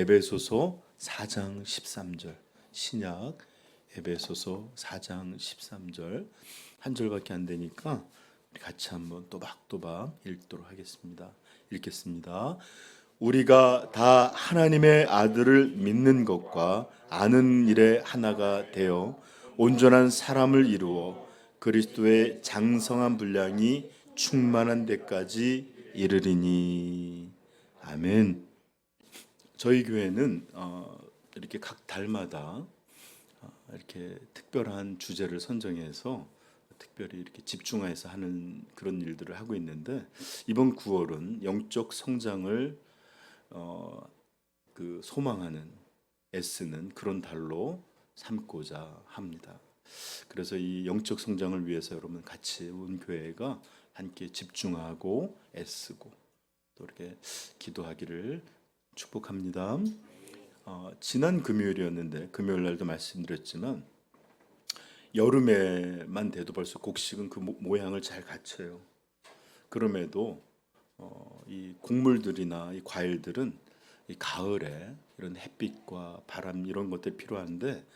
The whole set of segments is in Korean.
에베소서 4장 13절, 신약 에베소서 4장 13절 한 절밖에 안 되니까 우리 같이 한번 또박또박 읽도록 하겠습니다. 읽겠습니다. 우리가 다 하나님의 아들을 믿는 것과 아는 일에 하나가 되어 온전한 사람을 이루어 그리스도의 장성한 분량이 충만한 데까지 이르리니. 아멘. 저희 교회는 이렇게 각 달마다 이렇게 특별한 주제를 선정해서 특별히 이렇게 집중해서 하는 그런 일들을 하고 있는데, 이번 9월은 영적 성장을 소망하는, 애쓰는 그런 달로 삼고자 합니다. 그래서 이 영적 성장을 위해서 여러분 같이 온 교회가 함께 집중하고 애쓰고 또 이렇게 기도하기를 축복합니다. 지난 금요일이었는데, 금요일 날도 말씀드렸지만 여름에만 돼도 벌써 곡식은 그 모양을 잘 갖춰요. 그럼에도 이 곡물들이나 이 과일들은 이 가을에 이런 햇빛과 바람 이런 것들이 필요한데,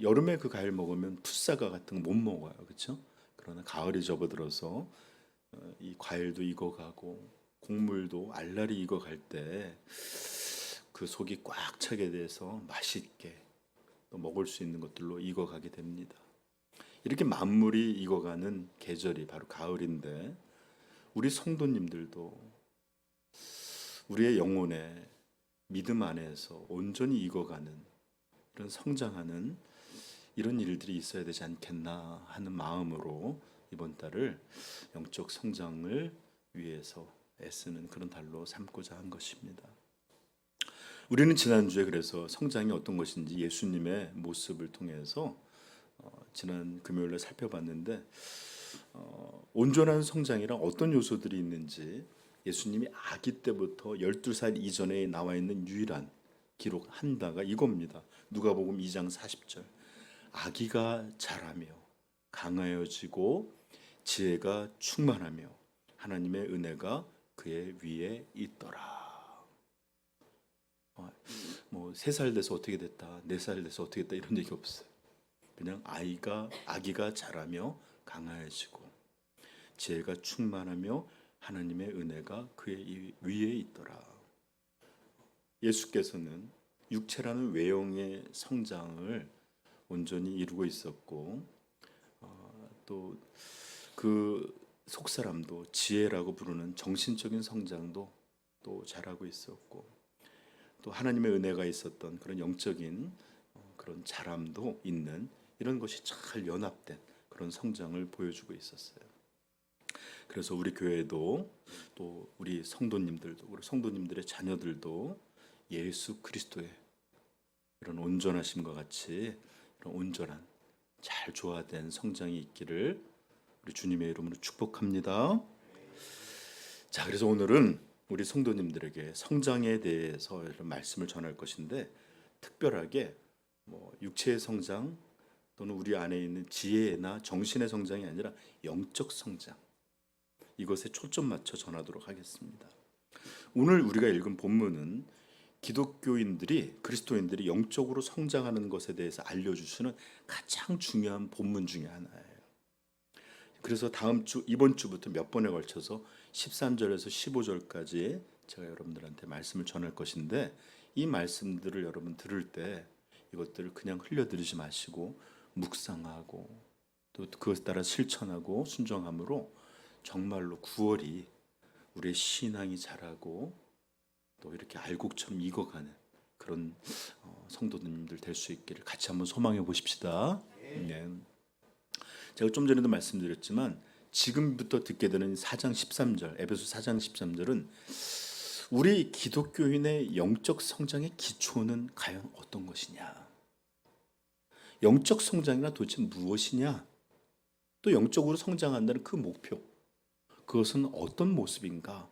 여름에 그 과일 먹으면 풋사과 같은 거 못 먹어요, 그렇죠? 그러나 가을이 접어들어서 이 과일도 익어가고 곡물도 알알이 익어갈 때 그 속이 꽉 차게 돼서 맛있게 또 먹을 수 있는 것들로 익어가게 됩니다. 이렇게 만물이 익어가는 계절이 바로 가을인데, 우리 성도님들도 우리의 영혼의 믿음 안에서 온전히 익어가는, 이런 성장하는 이런 일들이 있어야 되지 않겠나 하는 마음으로 이번 달을 영적 성장을 위해서 애쓰는 그런 달로 삼고자 한 것입니다. 우리는 지난주에 그래서 성장이 어떤 것인지 예수님의 모습을 통해서 지난 금요일에 살펴봤는데, 온전한 성장이란 어떤 요소들이 있는지 예수님이 아기 때부터 12살 이전에 나와 있는 유일한 기록 한 바가 이겁니다. 누가복음 2장 40절. 아기가 자라며 강하여지고 지혜가 충만하며 하나님의 은혜가 그의 위에 있더라. 뭐 3살 돼서 어떻게 됐다, 4살 돼서 어떻게 됐다 이런 얘기 없어요. 그냥 아기가 자라며 강하여지고 지혜가 충만하며 하나님의 은혜가 그의 위에 있더라. 예수께서는 육체라는 외형의 성장을 온전히 이루고 있었고, 또 그 속사람도 지혜라고 부르는 정신적인 성장도 또 잘하고 있었고, 또 하나님의 은혜가 있었던 그런 영적인 그런 자람도 있는, 이런 것이 잘 연합된 그런 성장을 보여주고 있었어요. 그래서 우리 교회도 또 우리 성도님들도, 우리 성도님들의 자녀들도 예수 그리스도의 이런 온전하심과 같이 이런 온전한 잘 조화된 성장이 있기를 우리 주님의 이름으로 축복합니다. 자, 그래서 오늘은 우리 성도님들에게 성장에 대해서 이런 말씀을 전할 것인데, 특별하게 육체의 성장 또는 우리 안에 있는 지혜나 정신의 성장이 아니라 영적 성장, 이것에 초점 맞춰 전하도록 하겠습니다. 오늘 우리가 읽은 본문은 기독교인들이, 그리스도인들이 영적으로 성장하는 것에 대해서 알려주시는 가장 중요한 본문 중에 하나예요. 그래서 이번 주부터 몇 번에 걸쳐서 13절에서 15절까지 제가 여러분들한테 말씀을 전할 것인데, 이 말씀들을 여러분 들을 때 이것들을 그냥 흘려들이지 마시고 묵상하고 또 그것에 따라 실천하고 순종함으로 정말로 9월이 우리의 신앙이 자라고 또 이렇게 알곡처럼 익어가는 그런 성도님들 될 수 있기를 같이 한번 소망해 보십시다. 네. 제가 좀 전에도 말씀드렸지만 지금부터 듣게 되는 4장 13절, 에베소 4장 13절은 우리 기독교인의 영적 성장의 기초는 과연 어떤 것이냐, 영적 성장이란 도대체 무엇이냐, 또 영적으로 성장한다는 그 목표, 그것은 어떤 모습인가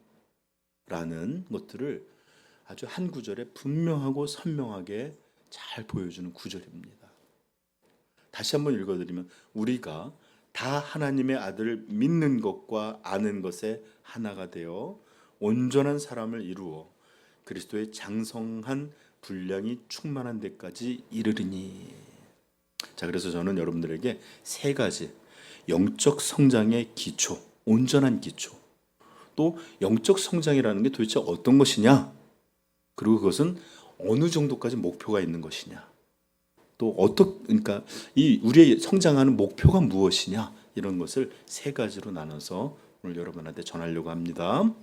라는 것들을 아주 한 구절에 분명하고 선명하게 잘 보여주는 구절입니다. 다시 한번 읽어드리면, 우리가 다 하나님의 아들을 믿는 것과 아는 것에 하나가 되어 온전한 사람을 이루어 그리스도의 장성한 분량이 충만한 데까지 이르리니. 자, 그래서 저는 여러분들에게 세 가지 영적 성장의 기초, 온전한 기초, 또 영적 성장이라는 게 도대체 어떤 것이냐, 그리고 그것은 어느 정도까지 목표가 있는 것이냐, 또 그러니까 이 우리의 성장하는 목표가 무엇이냐, 이런 것을 세 가지로 나눠서 오늘 여러분한테 전하려고 합니다.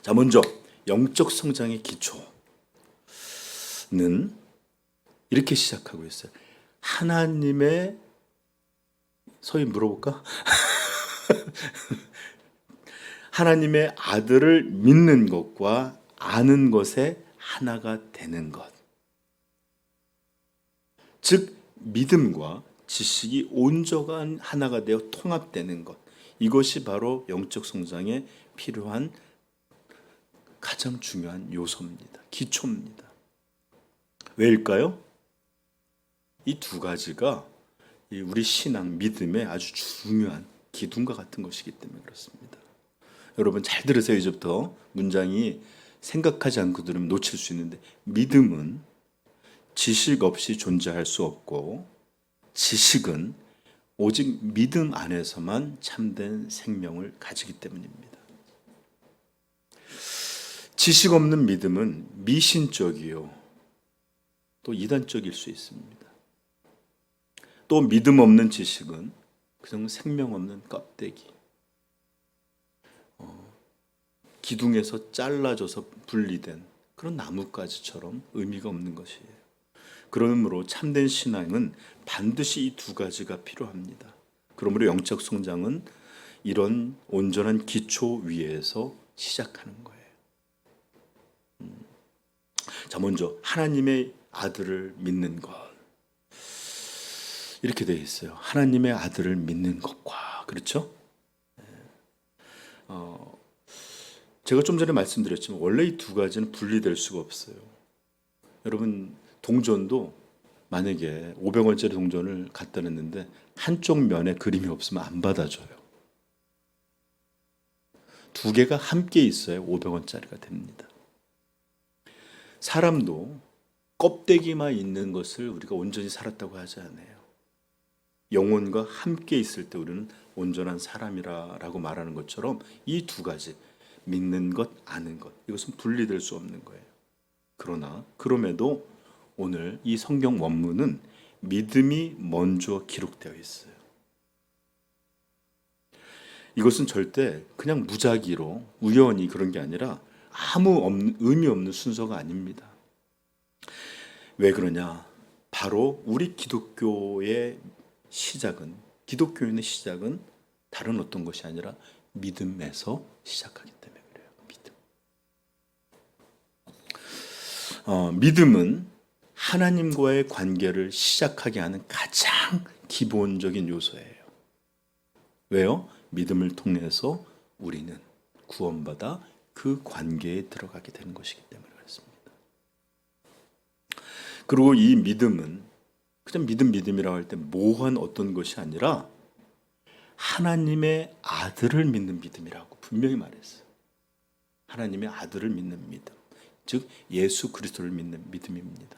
자, 먼저 영적 성장의 기초는 이렇게 시작하고 있어요. 하나님의, 소위 물어볼까? 하나님의 아들을 믿는 것과 아는 것에 하나가 되는 것. 즉 믿음과 지식이 온전한 하나가 되어 통합되는 것. 이것이 바로 영적 성장에 필요한 가장 중요한 요소입니다. 기초입니다. 왜일까요? 이 두 가지가 우리 신앙, 믿음의 아주 중요한 기둥과 같은 것이기 때문에 그렇습니다. 여러분 잘 들으세요. 이제부터 문장이 생각하지 않고 들으면 놓칠 수 있는데, 믿음은 지식 없이 존재할 수 없고, 지식은 오직 믿음 안에서만 참된 생명을 가지기 때문입니다. 지식 없는 믿음은 미신적이요, 또 이단적일 수 있습니다. 또 믿음 없는 지식은 그냥 생명 없는 껍데기, 기둥에서 잘라져서 분리된 그런 나뭇가지처럼 의미가 없는 것이에요. 그러므로 참된 신앙은 반드시 이 두 가지가 필요합니다. 그러므로 영적 성장은 이런 온전한 기초 위에서 시작하는 거예요. 자, 먼저 하나님의 아들을 믿는 것, 이렇게 되어 있어요. 하나님의 아들을 믿는 것과, 그렇죠? 제가 좀 전에 말씀드렸지만 원래 이 두 가지는 분리될 수가 없어요. 여러분 동전도 만약에 500원짜리 동전을 갖다 놨는데 한쪽 면에 그림이 없으면 안 받아줘요. 두 개가 함께 있어야 500원짜리가 됩니다. 사람도 껍데기만 있는 것을 우리가 온전히 살았다고 하지 않아요. 영혼과 함께 있을 때 우리는 온전한 사람이라고 말하는 것처럼 이 두 가지, 믿는 것, 아는 것, 이것은 분리될 수 없는 거예요. 그럼에도 오늘 이 성경 원문은 믿음이 먼저 기록되어 있어요. 이것은 절대 그냥 무작위로 우연히 그런 게 아니라 의미 없는 순서가 아닙니다. 왜 그러냐? 바로 우리 기독교인의 시작은 다른 어떤 것이 아니라 믿음에서 시작하기 때문에 그래요. 믿음은 하나님과의 관계를 시작하게 하는 가장 기본적인 요소예요. 왜요? 믿음을 통해서 우리는 구원받아 그 관계에 들어가게 되는 것이기 때문에 그렇습니다. 그리고 이 믿음은 그냥 믿음이라고 할 때 모호한 어떤 것이 아니라 하나님의 아들을 믿는 믿음이라고 분명히 말했어요. 하나님의 아들을 믿는 믿음, 즉 예수 그리스도를 믿는 믿음입니다.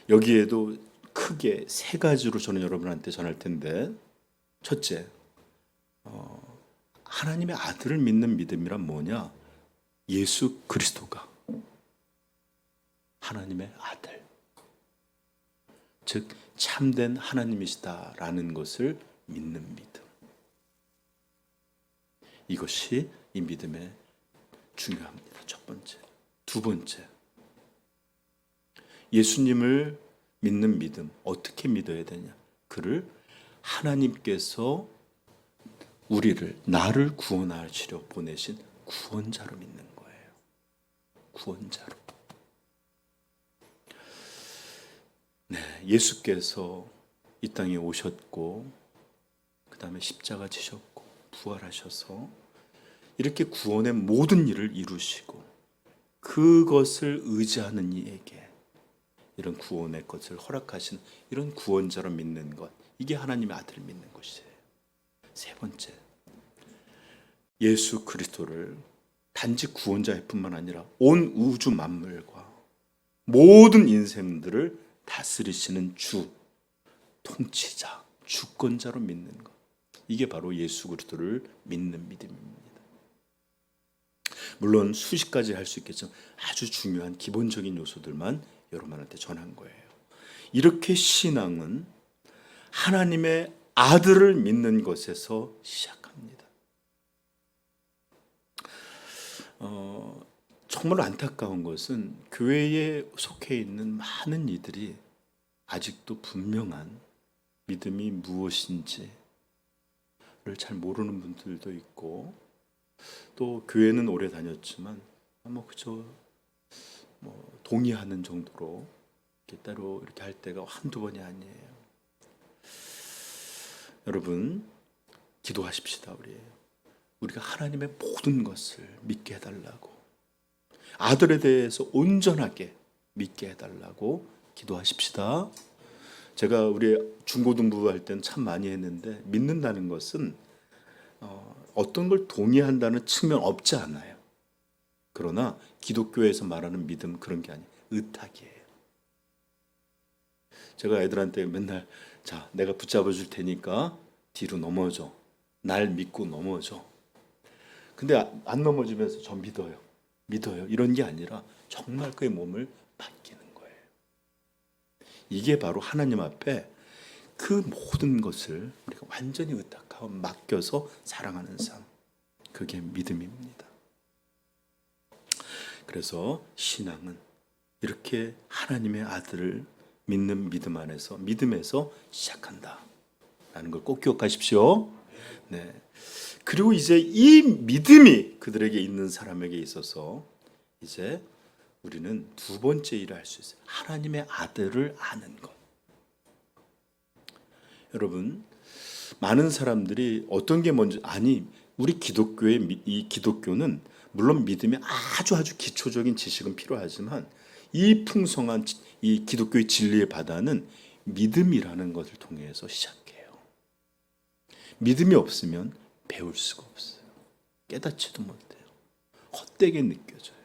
여기에도 크게 세 가지로 저는 여러분한테 전할 텐데, 첫째, 하나님의 아들을 믿는 믿음이란 뭐냐? 예수 그리스도가 하나님의 아들, 즉 참된 하나님이시다라는 것을 믿는 믿음. 이것이 이 믿음의 중요합니다. 첫 번째. 두 번째, 예수님을 믿는 믿음. 어떻게 믿어야 되냐? 그를 하나님께서 나를 구원하시려 보내신 구원자로 믿는 거예요. 구원자로. 네, 예수께서 이 땅에 오셨고, 그 다음에 십자가 지셨고, 부활하셔서 이렇게 구원의 모든 일을 이루시고, 그것을 의지하는 이에게 이런 구원의 것을 허락하신 이런 구원자로 믿는 것, 이게 하나님의 아들을 믿는 것이에요. 세 번째, 예수 그리스도를 단지 구원자뿐만 아니라 온 우주 만물과 모든 인생들을 다스리시는 주, 통치자, 주권자로 믿는 것. 이게 바로 예수 그리스도를 믿는 믿음입니다. 물론 수십 가지 할 수 있겠지만 아주 중요한 기본적인 요소들만 여러분한테 전한 거예요. 이렇게 신앙은 하나님의 아들을 믿는 것에서 시작합니다. 정말 안타까운 것은 교회에 속해 있는 많은 이들이 아직도 분명한 믿음이 무엇인지를 잘 모르는 분들도 있고, 또 교회는 오래 다녔지만 그저 동의하는 정도로 이렇게 따로 이렇게 할 때가 한두 번이 아니에요. 여러분, 기도하십시다. 우리가 하나님의 모든 것을 믿게 해달라고, 아들에 대해서 온전하게 믿게 해달라고 기도하십시다. 제가 우리 중고등부 할 때는 참 많이 했는데, 믿는다는 것은 어떤 걸 동의한다는 측면 없지 않아요. 그러나 기독교에서 말하는 믿음, 그런 게 아니에요. 의탁이에요. 제가 애들한테 맨날, 자, 내가 붙잡아 줄 테니까 뒤로 넘어져. 날 믿고 넘어져. 근데 안 넘어지면서 저 믿어요. 이런 게 아니라 정말 그의 몸을 맡기는 거예요. 이게 바로 하나님 앞에 그 모든 것을 우리가 완전히 의탁하고 맡겨서 사랑하는 삶, 그게 믿음입니다. 그래서 신앙은 이렇게 하나님의 아들을 믿는 믿음 안에서, 믿음에서 시작한다 라는 걸 꼭 기억하십시오. 네. 그리고 이제 이 믿음이 그들에게 있는 사람에게 있어서 이제 우리는 두 번째 일을 할 수 있어요. 하나님의 아들을 아는 것. 여러분, 많은 사람들이 어떤 게 뭔지, 우리 기독교의 이 기독교는 물론 믿음이 아주 기초적인 지식은 필요하지만 이 풍성한 이 기독교의 진리의 바다는 믿음이라는 것을 통해서 시작해요. 믿음이 없으면 배울 수가 없어요. 깨닫지도 못해요. 헛되게 느껴져요.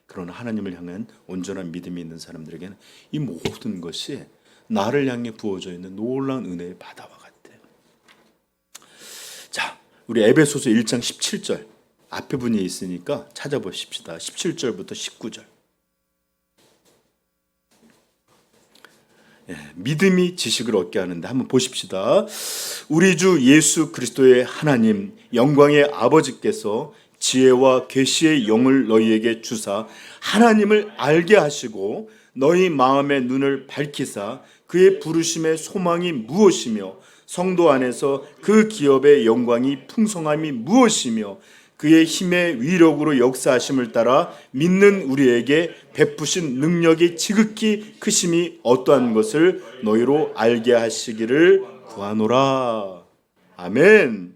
그러나 하나님을 향한 온전한 믿음이 있는 사람들에게는 이 모든 것이 나를 향해 부어져 있는 놀라운 은혜의 바다와 같아요. 자, 우리 에베소서 1장 17절 앞에 분이 있으니까 찾아보십시다. 17절부터 19절. 믿음이 지식을 얻게 하는데 한번 보십시다. 우리 주 예수 그리스도의 하나님 영광의 아버지께서 지혜와 계시의 영을 너희에게 주사 하나님을 알게 하시고 너희 마음의 눈을 밝히사 그의 부르심의 소망이 무엇이며 성도 안에서 그 기업의 영광이 풍성함이 무엇이며 그의 힘의 위력으로 역사하심을 따라 믿는 우리에게 베푸신 능력이 지극히 크심이 어떠한 것을 너희로 알게 하시기를 구하노라. 아멘.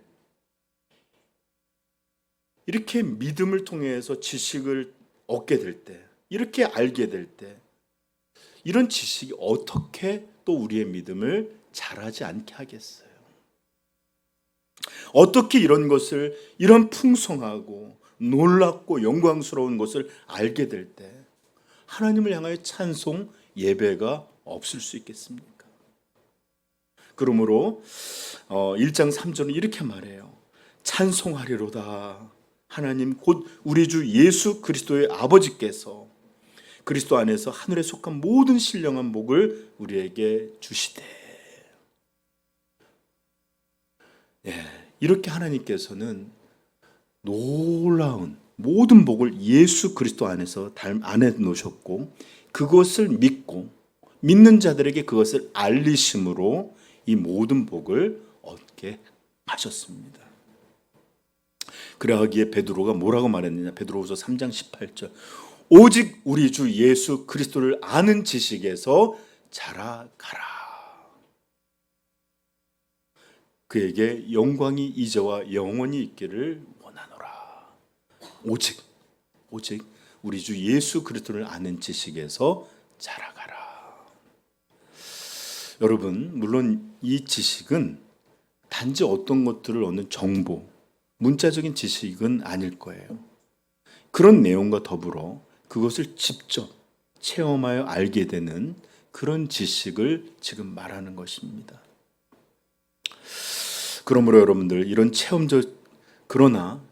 이렇게 믿음을 통해서 지식을 얻게 될 때, 이렇게 알게 될 때, 이런 지식이 어떻게 또 우리의 믿음을 자라지 않게 하겠어요? 어떻게 이런 것을, 이런 풍성하고 놀랍고 영광스러운 것을 알게 될 때 하나님을 향하여 찬송, 예배가 없을 수 있겠습니까? 그러므로 1장 3절은 이렇게 말해요. 찬송하리로다. 하나님 곧 우리 주 예수 그리스도의 아버지께서 그리스도 안에서 하늘에 속한 모든 신령한 복을 우리에게 주시되. 이렇게 하나님께서는 놀라운 모든 복을 예수 그리스도 안에서 안에 놓으셨고 그것을 믿는 자들에게 그것을 알리심으로 이 모든 복을 얻게 하셨습니다. 그러하기에 베드로가 뭐라고 말했느냐? 베드로후서 3장 18절. 오직 우리 주 예수 그리스도를 아는 지식에서 자라가라. 그에게 영광이 이제와 영원히 있기를 원하노라. 오직 우리 주 예수 그리스도를 아는 지식에서 자라가라. 여러분, 물론 이 지식은 단지 어떤 것들을 얻는 정보, 문자적인 지식은 아닐 거예요. 그런 내용과 더불어 그것을 직접 체험하여 알게 되는 그런 지식을 지금 말하는 것입니다. 그러므로 여러분들 그러나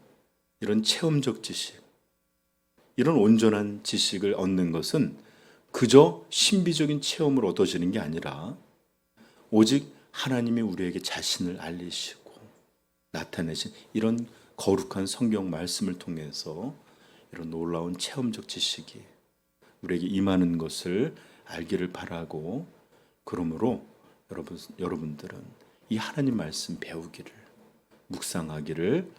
이런 체험적 지식, 이런 온전한 지식을 얻는 것은 그저 신비적인 체험으로 얻어지는 게 아니라 오직 하나님이 우리에게 자신을 알리시고 나타내신 이런 거룩한 성경 말씀을 통해서 이런 놀라운 체험적 지식이 우리에게 임하는 것을 알기를 바라고, 그러므로 여러분들은 이 하나님 말씀 배우기를, 묵상하기를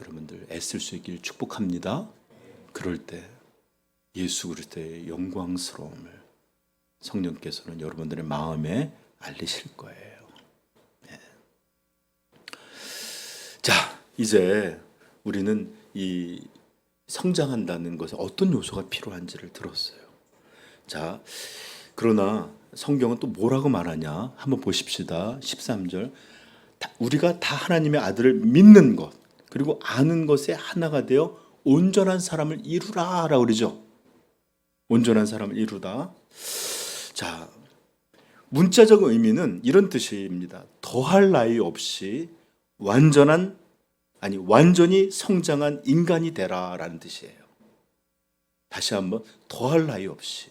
여러분들 애쓸 수 있기를 축복합니다. 그럴 때 예수 그리스도의 영광스러움을 성령께서는 여러분들의 마음에 알리실 거예요. 네. 자, 이제 우리는 이 성장한다는 것에 어떤 요소가 필요한지를 들었어요. 자, 그러나 성경은 또 뭐라고 말하냐? 한번 보십시다. 13절. 우리가 다 하나님의 아들을 믿는 것, 그리고 아는 것에 하나가 되어 온전한 사람을 이루라 라고 그러죠. 온전한 사람을 이루다. 자, 문자적 의미는 이런 뜻입니다. 더할 나위 없이 완전히 성장한 인간이 되라라는 뜻이에요. 다시 한번, 더할 나위 없이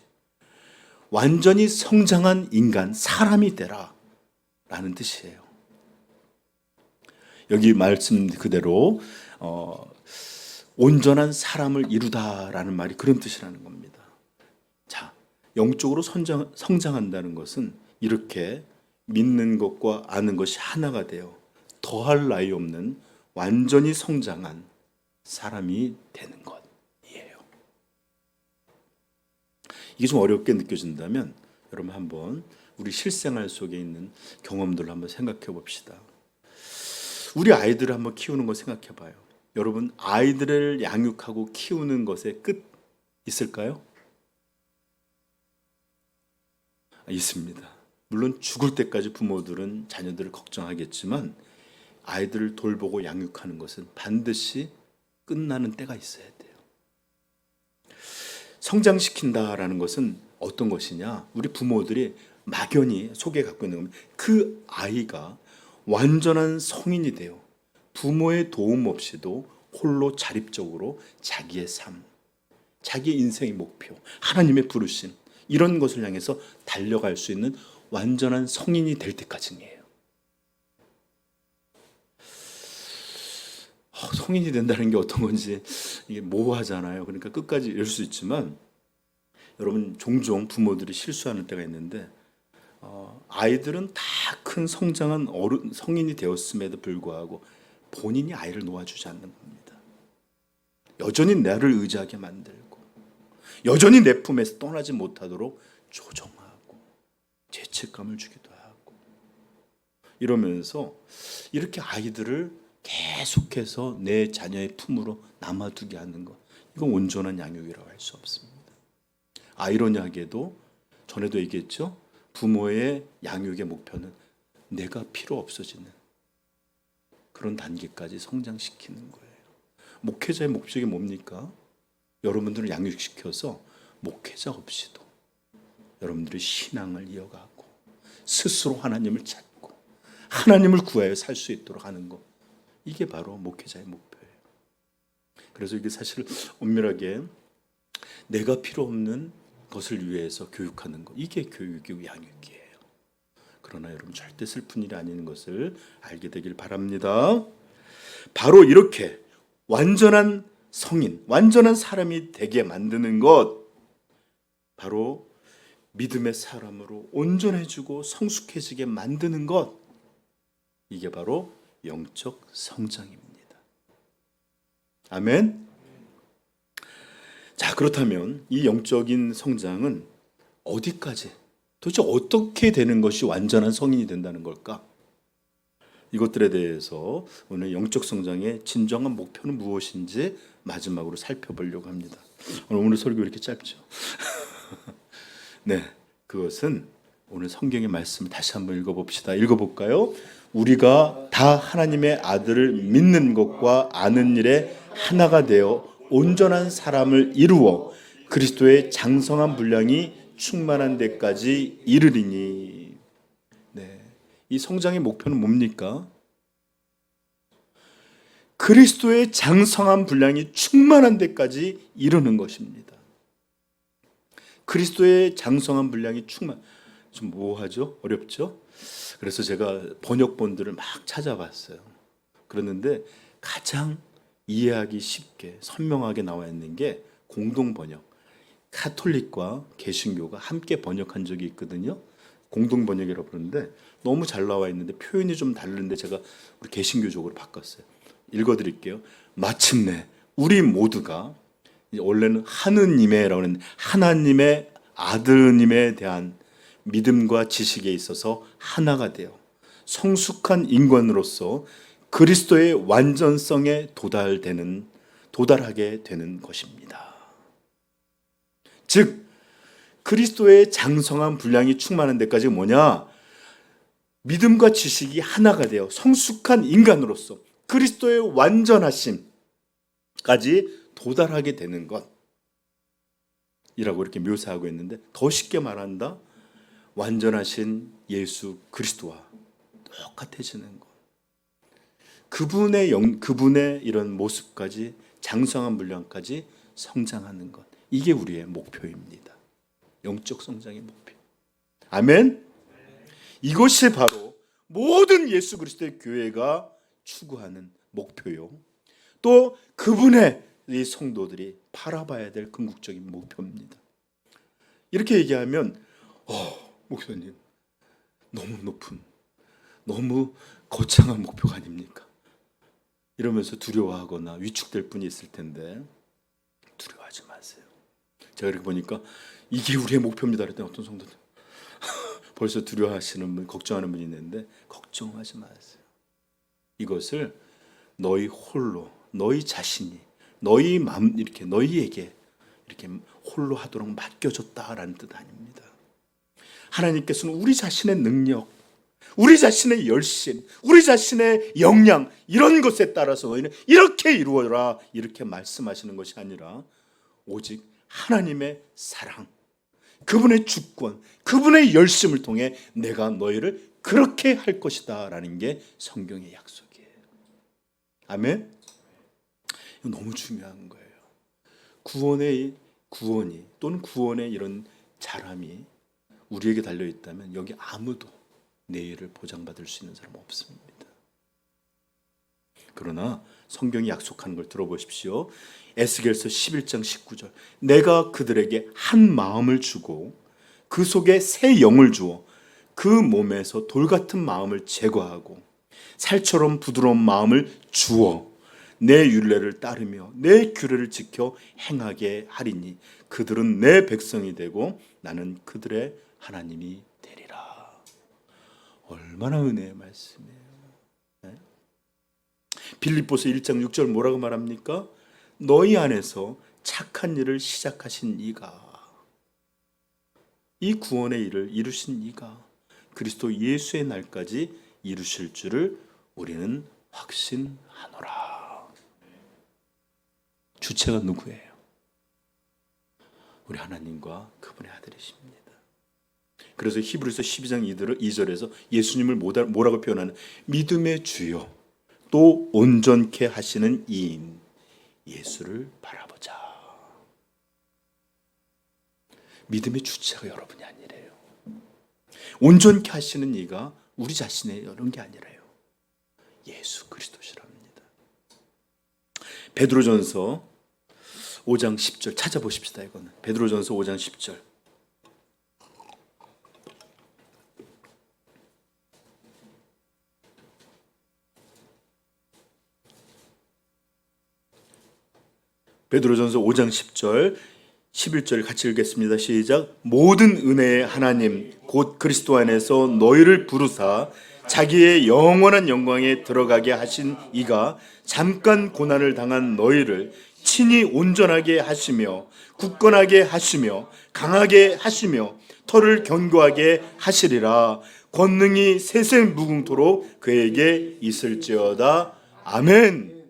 완전히 성장한 인간, 사람이 되라라는 뜻이에요. 여기 말씀 그대로 온전한 사람을 이루다라는 말이 그런 뜻이라는 겁니다. 자, 영적으로 성장한다는 것은 이렇게 믿는 것과 아는 것이 하나가 되어 더할 나위 없는 완전히 성장한 사람이 되는 것이에요. 이게 좀 어렵게 느껴진다면 여러분 한번 우리 실생활 속에 있는 경험들을 한번 생각해 봅시다. 우리 아이들을 한번 키우는 거 생각해 봐요. 여러분, 아이들을 양육하고 키우는 것에 끝 있을까요? 있습니다. 물론 죽을 때까지 부모들은 자녀들을 걱정하겠지만 아이들을 돌보고 양육하는 것은 반드시 끝나는 때가 있어야 돼요. 성장시킨다라는 것은 어떤 것이냐? 우리 부모들이 막연히 속에 갖고 있는 겁니다. 그 아이가 완전한 성인이 되어 부모의 도움 없이도 홀로 자립적으로 자기의 삶, 자기의 인생의 목표, 하나님의 부르심, 이런 것을 향해서 달려갈 수 있는 완전한 성인이 될 때까지예요. 성인이 된다는 게 어떤 건지 이게 모호하잖아요. 그러니까 끝까지 이럴 수 있지만 여러분, 종종 부모들이 실수하는 때가 있는데 아이들은 다 큰 성장한 성인이 되었음에도 불구하고 본인이 아이를 놓아주지 않는 겁니다. 여전히 나를 의지하게 만들고 여전히 내 품에서 떠나지 못하도록 조정하고 죄책감을 주기도 하고 이러면서 이렇게 아이들을 계속해서 내 자녀의 품으로 남아두게 하는 것, 이건 온전한 양육이라고 할 수 없습니다. 아이러니하게도 전에도 얘기했죠. 부모의 양육의 목표는 내가 필요 없어지는 그런 단계까지 성장시키는 거예요. 목회자의 목적이 뭡니까? 여러분들을 양육시켜서 목회자 없이도 여러분들의 신앙을 이어가고 스스로 하나님을 찾고 하나님을 구하여 살 수 있도록 하는 것, 이게 바로 목회자의 목표예요. 그래서 이게 사실 엄밀하게 내가 필요 없는 것을 위해서 교육하는 것, 이게 교육이고 양육이에요. 그러나 여러분, 절대 슬픈 일이 아닌 것을 알게 되길 바랍니다. 바로 이렇게 완전한 성인, 완전한 사람이 되게 만드는 것, 바로 믿음의 사람으로 온전해지고 성숙해지게 만드는 것, 이게 바로 영적 성장입니다. 아멘. 자, 그렇다면 이 영적인 성장은 어디까지, 도대체 어떻게 되는 것이 완전한 성인이 된다는 걸까? 이것들에 대해서 오늘 영적 성장의 진정한 목표는 무엇인지 마지막으로 살펴보려고 합니다. 오늘 설교 이렇게 짧죠? 네, 그것은 오늘 성경의 말씀을 다시 한번 읽어봅시다. 읽어볼까요? 우리가 다 하나님의 아들을 믿는 것과 아는 일에 하나가 되어 온전한 사람을 이루어 그리스도의 장성한 분량이 충만한 데까지 이르리니. 네, 이 성장의 목표는 뭡니까? 그리스도의 장성한 분량이 충만한 데까지 이르는 것입니다. 그리스도의 장성한 분량이 좀 뭐하죠? 어렵죠? 그래서 제가 번역본들을 막 찾아봤어요. 그랬는데 가장 이해하기 쉽게 선명하게 나와 있는 게 공동 번역. 카톨릭과 개신교가 함께 번역한 적이 있거든요. 공동 번역이라고 부르는데 너무 잘 나와 있는데 표현이 좀 다른데 제가 우리 개신교적으로 바꿨어요. 읽어드릴게요. 마침내 우리 모두가, 원래는 하느님의라고 하는 하나님의 아드님에 대한 믿음과 지식에 있어서 하나가 되어 성숙한 인간으로서 그리스도의 완전성에 도달하게 되는 것입니다. 즉 그리스도의 장성한 분량이 충만한 데까지 뭐냐? 믿음과 지식이 하나가 되어 성숙한 인간으로서 그리스도의 완전하심까지 도달하게 되는 것이라고 이렇게 묘사하고 있는데, 더 쉽게 말한다, 완전하신 예수 그리스도와 똑같아지는 것. 그분의 이런 모습까지, 장성한 분량까지 성장하는 것. 이게 우리의 목표입니다. 영적 성장의 목표. 아멘. 이것이 바로 모든 예수 그리스도의 교회가 추구하는 목표요. 또 그분의 이 성도들이 바라봐야 될 궁극적인 목표입니다. 이렇게 얘기하면 목사님 너무 높은, 너무 거창한 목표가 아닙니까? 이러면서 두려워하거나 위축될 분이 있을 텐데 두려워하지 마세요. 제가 이렇게 보니까 이게 우리의 목표입니다 그랬더니 어떤 성도들 벌써 두려워하시는 분, 걱정하는 분이 있는데 걱정하지 마세요. 이것을 너희 홀로, 너희 자신이, 너희 마음, 이렇게 너희에게 이렇게 홀로 하도록 맡겨줬다라는 뜻 아닙니다. 하나님께서는 우리 자신의 능력, 우리 자신의 열심, 우리 자신의 역량, 이런 것에 따라서 너희는 이렇게 이루어라, 이렇게 말씀하시는 것이 아니라 오직 하나님의 사랑, 그분의 주권, 그분의 열심을 통해 내가 너희를 그렇게 할 것이다 라는 게 성경의 약속이에요. 아멘. 이거 너무 중요한 거예요. 구원이 또는 구원의 이런 자람이 우리에게 달려있다면 여기 아무도 내일을 보장받을 수 있는 사람 없습니다. 그러나 성경이 약속하는 걸 들어보십시오. 에스겔서 11장 19절. 내가 그들에게 한 마음을 주고 그 속에 새 영을 주어 그 몸에서 돌 같은 마음을 제거하고 살처럼 부드러운 마음을 주어 내 율례를 따르며 내 규례를 지켜 행하게 하리니 그들은 내 백성이 되고 나는 그들의 하나님이 되리라. 얼마나 은혜의 말씀이에요. 네? 빌립보서 1장 6절 뭐라고 말합니까? 너희 안에서 착한 일을 시작하신 이가, 이 구원의 일을 이루신 이가 그리스도 예수의 날까지 이루실 줄을 우리는 확신하노라. 주체가 누구예요? 우리 하나님과 그분의 아들이십니다. 그래서 히브리서 12장 2절에서 예수님을 뭐라고 표현하는? 믿음의 주요 또 온전케 하시는 이인 예수를 바라보자. 믿음의 주체가 여러분이 아니래요. 온전케 하시는 이가 우리 자신의 이런 게 아니래요. 예수 그리스도시랍니다. 베드로전서 5장 10절 찾아보십시다. 이거는 베드로전서 5장 10절. 베드로전서 5장 10절 11절 같이 읽겠습니다. 시작. 모든 은혜의 하나님 곧 그리스도 안에서 너희를 부르사 자기의 영원한 영광에 들어가게 하신 이가 잠깐 고난을 당한 너희를 친히 온전하게 하시며 굳건하게 하시며 강하게 하시며 터를 견고하게 하시리라. 권능이 세세무궁토록 그에게 있을지어다. 아멘.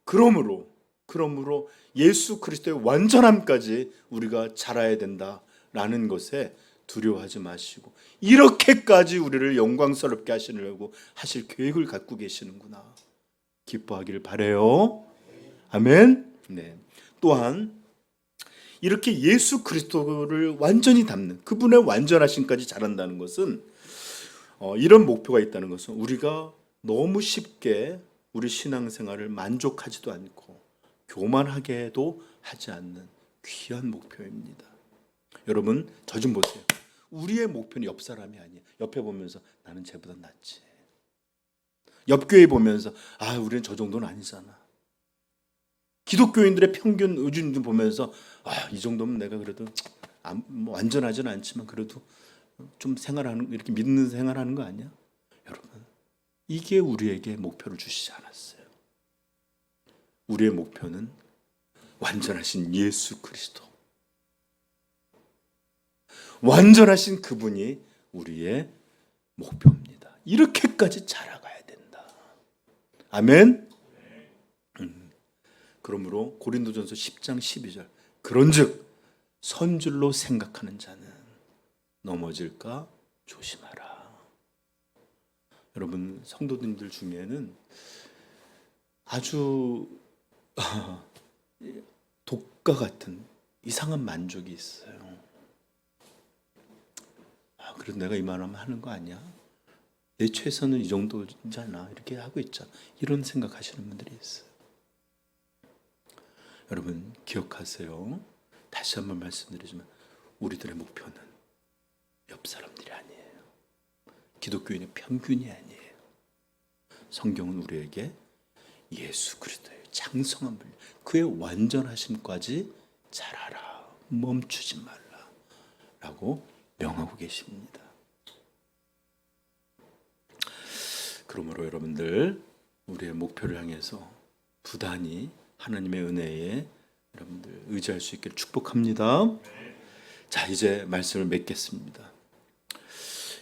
그러므로 그러므로 예수 그리스도의 완전함까지 우리가 자라야 된다라는 것에 두려워하지 마시고 이렇게까지 우리를 영광스럽게 하시려고 하실 계획을 갖고 계시는구나 기뻐하기를 바라요. 아멘. 네. 또한 이렇게 예수 그리스도를 완전히 닮는 그분의 완전하심까지 자란다는 것은 이런 목표가 있다는 것은 우리가 너무 쉽게 우리 신앙생활을 만족하지도 않고 교만하게도 하지 않는 귀한 목표입니다. 여러분 저 좀 보세요. 우리의 목표는 옆 사람이 아니에요. 옆에 보면서 나는 쟤보다 낫지. 옆 교회 보면서 우리는 저 정도는 아니잖아. 기독교인들의 평균 의준 보면서 이 정도면 내가 그래도 완전하지는 않지만 그래도 좀 생활하는 이렇게 믿는 생활하는 거 아니야? 여러분 이게 우리에게 목표를 주시지 않았어요. 우리의 목표는 완전하신 예수 그리스도, 완전하신 그분이 우리의 목표입니다. 이렇게까지 자라가야 된다. 아멘. 그러므로 고린도전서 10장 12절 그런즉 선줄로 생각하는 자는 넘어질까 조심하라. 여러분 성도님들 중에는 아주 독과 같은 이상한 만족이 있어요. 그래도 내가 이만하면 하는 거 아니야? 내 최선은 이 정도잖아. 이렇게 하고 있잖아. 이런 생각하시는 분들이 있어요. 여러분 기억하세요. 다시 한번 말씀드리지만 우리들의 목표는 옆 사람들이 아니에요. 기독교인의 평균이 아니에요. 성경은 우리에게 예수 그리스도의 장성한 분량, 그의 완전하심까지 자라라, 멈추지 말라 라고 명하고 계십니다. 그러므로 여러분들 우리의 목표를 향해서 부단히 하나님의 은혜에 여러분들 의지할 수 있기를 축복합니다. 자, 이제 말씀을 맺겠습니다.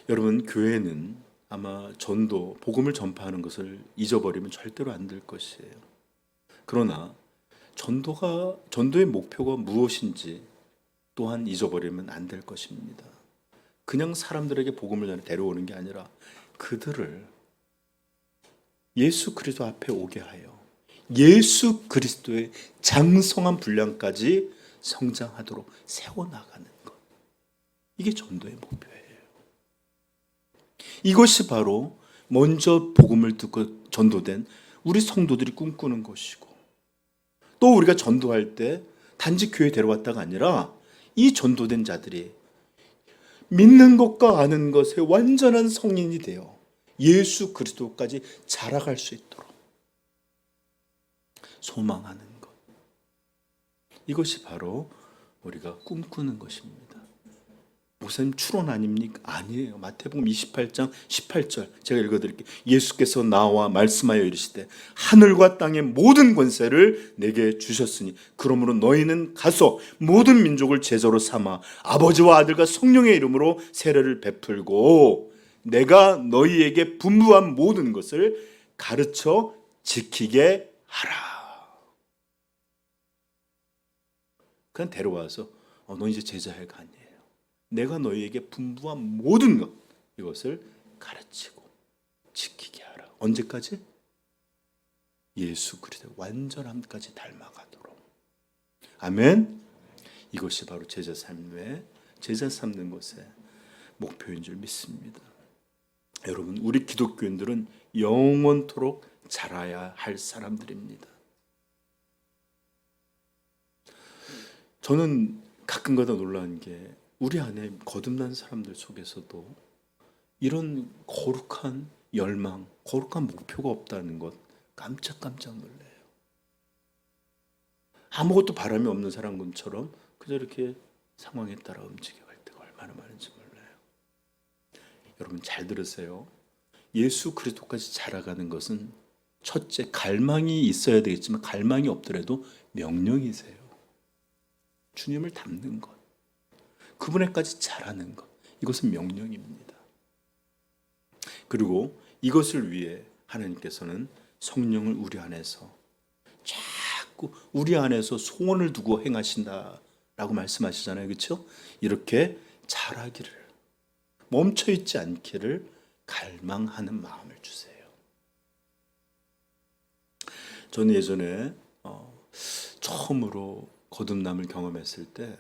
여러분 교회는 아마 전도, 복음을 전파하는 것을 잊어버리면 절대로 안 될 것이에요. 그러나 전도의 목표가 무엇인지 또한 잊어버리면 안 될 것입니다. 그냥 사람들에게 복음을 전해 데려오는 게 아니라 그들을 예수 그리스도 앞에 오게 하여 예수 그리스도의 장성한 분량까지 성장하도록 세워나가는 것. 이게 전도의 목표예요. 이것이 바로 먼저 복음을 듣고 전도된 우리 성도들이 꿈꾸는 것이고 또 우리가 전도할 때 단지 교회 데려왔다가 아니라 이 전도된 자들이 믿는 것과 아는 것에 완전한 성인이 되어 예수 그리스도까지 자라갈 수 있도록 소망하는 것. 이것이 바로 우리가 꿈꾸는 것입니다. 목사님 추론 아닙니까? 아니에요. 마태복음 28장 18절 제가 읽어드릴게요. 예수께서 나와 말씀하여 이르시되 하늘과 땅의 모든 권세를 내게 주셨으니 그러므로 너희는 가서 모든 민족을 제자로 삼아 아버지와 아들과 성령의 이름으로 세례를 베풀고 내가 너희에게 분부한 모든 것을 가르쳐 지키게 하라. 그냥 데려와서 너 이제 제자할 거 아니에요. 내가 너희에게 분부한 모든 것 이것을 가르치고 지키게 하라. 언제까지? 예수 그리스도의 완전함까지 닮아가도록. 아멘. 이것이 바로 제자 삼는 것의 목표인 줄 믿습니다. 여러분 우리 기독교인들은 영원토록 자라야 할 사람들입니다. 저는 가끔가다 놀라운 게 우리 안에 거듭난 사람들 속에서도 이런 거룩한 열망, 거룩한 목표가 없다는 것 깜짝깜짝 놀라요. 아무것도 바람이 없는 사람처럼 그저 이렇게 상황에 따라 움직여갈 때가 얼마나 많은지 몰라요. 여러분 잘 들으세요. 예수 그리스도까지 자라가는 것은 첫째 갈망이 있어야 되겠지만 갈망이 없더라도 명령이세요. 주님을 닮는 것. 그분에까지 자라는 것. 이것은 명령입니다. 그리고 이것을 위해 하나님께서는 성령을 우리 안에서 자꾸 우리 안에서 소원을 두고 행하신다라고 말씀하시잖아요. 그렇죠? 이렇게 자라기를, 멈춰있지 않기를 갈망하는 마음을 주세요. 저는 예전에 처음으로 거듭남을 경험했을 때,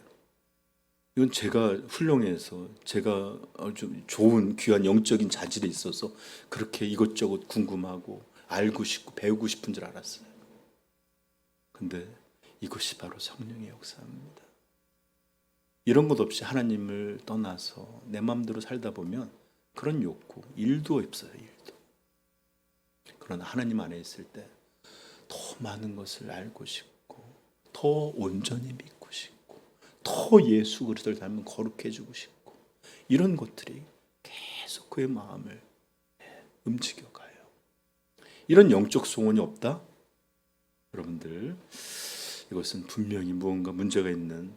이건 제가 훌륭해서, 제가 좀 좋은 귀한 영적인 자질이 있어서 그렇게 이것저것 궁금하고 알고 싶고 배우고 싶은 줄 알았어요. 근데 이것이 바로 성령의 역사입니다. 이런 것 없이 하나님을 떠나서 내 마음대로 살다 보면 그런 욕구, 일도 없어요. 일도. 그러나 하나님 안에 있을 때 더 많은 것을 알고 싶고, 더 온전히 믿고 싶고, 더 예수 그리스도를 닮은 거룩해지고 싶고, 이런 것들이 계속 그의 마음을 움직여가요. 이런 영적 소원이 없다? 여러분들, 이것은 분명히 무언가 문제가 있는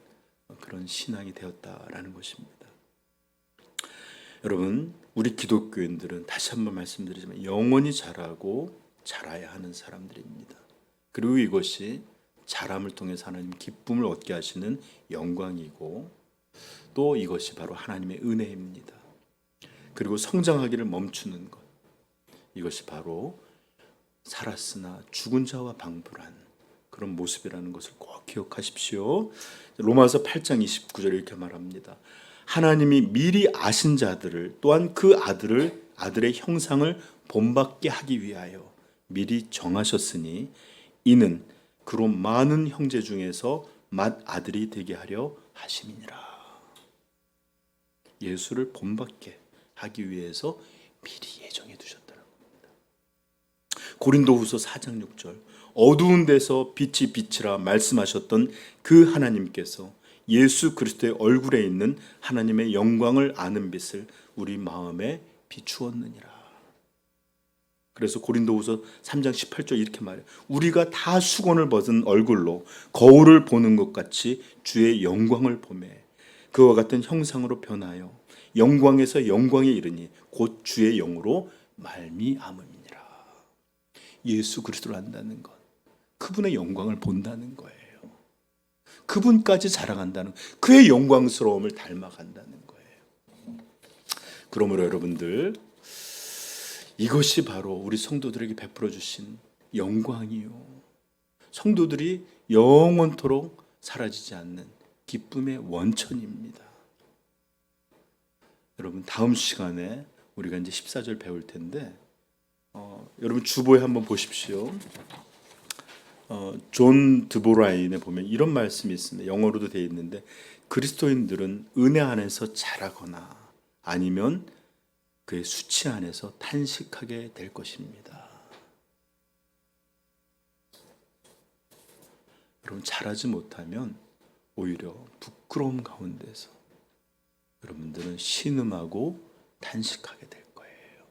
그런 신앙이 되었다라는 것입니다. 여러분, 우리 기독교인들은 다시 한번 말씀드리지만 영원히 자라고 자라야 하는 사람들입니다. 그리고 이것이 자람을 통해서 하나님 기쁨을 얻게 하시는 영광이고, 또 이것이 바로 하나님의 은혜입니다. 그리고 성장하기를 멈추는 것, 이것이 바로 살았으나 죽은 자와 방불한 그런 모습이라는 것을 꼭 기억하십시오. 로마서 8장 29절 이렇게 말합니다. 하나님이 미리 아신 자들을 또한 그 아들의 형상을 본받게 하기 위하여 미리 정하셨으니 이는 그로 많은 형제 중에서 맏아들이 되게 하려 하심이니라. 예수를 본받게 하기 위해서 미리 예정해 두셨다는 겁니다. 고린도후서 4장 6절, 어두운 데서 빛이 빛이라 말씀하셨던 그 하나님께서 예수 그리스도의 얼굴에 있는 하나님의 영광을 아는 빛을 우리 마음에 비추었느니라. 그래서 고린도후서 3장 18절 이렇게 말해요. 우리가 다 수건을 벗은 얼굴로 거울을 보는 것 같이 주의 영광을 보매 그와 같은 형상으로 변하여 영광에서 영광에 이르니 곧 주의 영으로 말미암음이니라. 예수 그리스도를 안다는 것, 그분의 영광을 본다는 거예요. 그분까지 자랑한다는, 그의 영광스러움을 닮아간다는 거예요. 그러므로 여러분들, 이것이 바로 우리 성도들에게 베풀어 주신 영광이요, 성도들이 영원토록 사라지지 않는 기쁨의 원천입니다. 여러분, 다음 시간에 우리가 이제 14절 배울 텐데, 여러분 주보에 한번 보십시오. 존 드보라인에 보면 이런 말씀이 있습니다. 영어로도 되어 있는데, 그리스도인들은 은혜 안에서 자라거나 아니면 그의 수치 안에서 탄식하게 될 것입니다. 여러분, 자라지 못하면 오히려 부끄러움 가운데서 여러분들은 신음하고 탄식하게 될 거예요.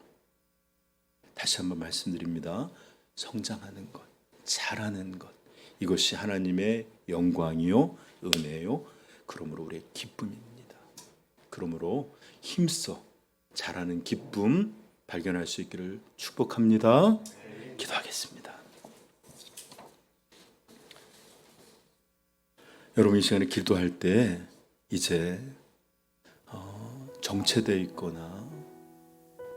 다시 한번 말씀드립니다. 성장하는 것, 자라는 것, 이것이 하나님의 영광이요, 은혜요, 그러므로 우리의 기쁨입니다. 그러므로 힘써 자라는 기쁨 발견할 수 있기를 축복합니다. 기도하겠습니다. 여러분, 이 시간에 기도할 때 이제 정체되어 있거나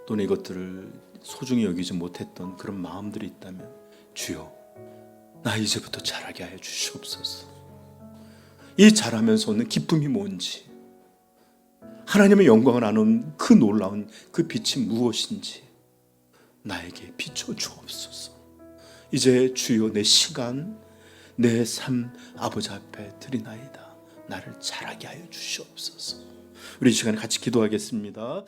또는 이것들을 소중히 여기지 못했던 그런 마음들이 있다면, 주여, 나 이제부터 자라게 하여 주시옵소서. 이 자라면서 오는 기쁨이 뭔지, 하나님의 영광을 아는 그 놀라운 그 빛이 무엇인지 나에게 비춰 주옵소서. 이제 주여, 내 시간, 내 삶 아버지 앞에 드리나이다. 나를 자라게 하여 주시옵소서. 우리 이 시간에 같이 기도하겠습니다.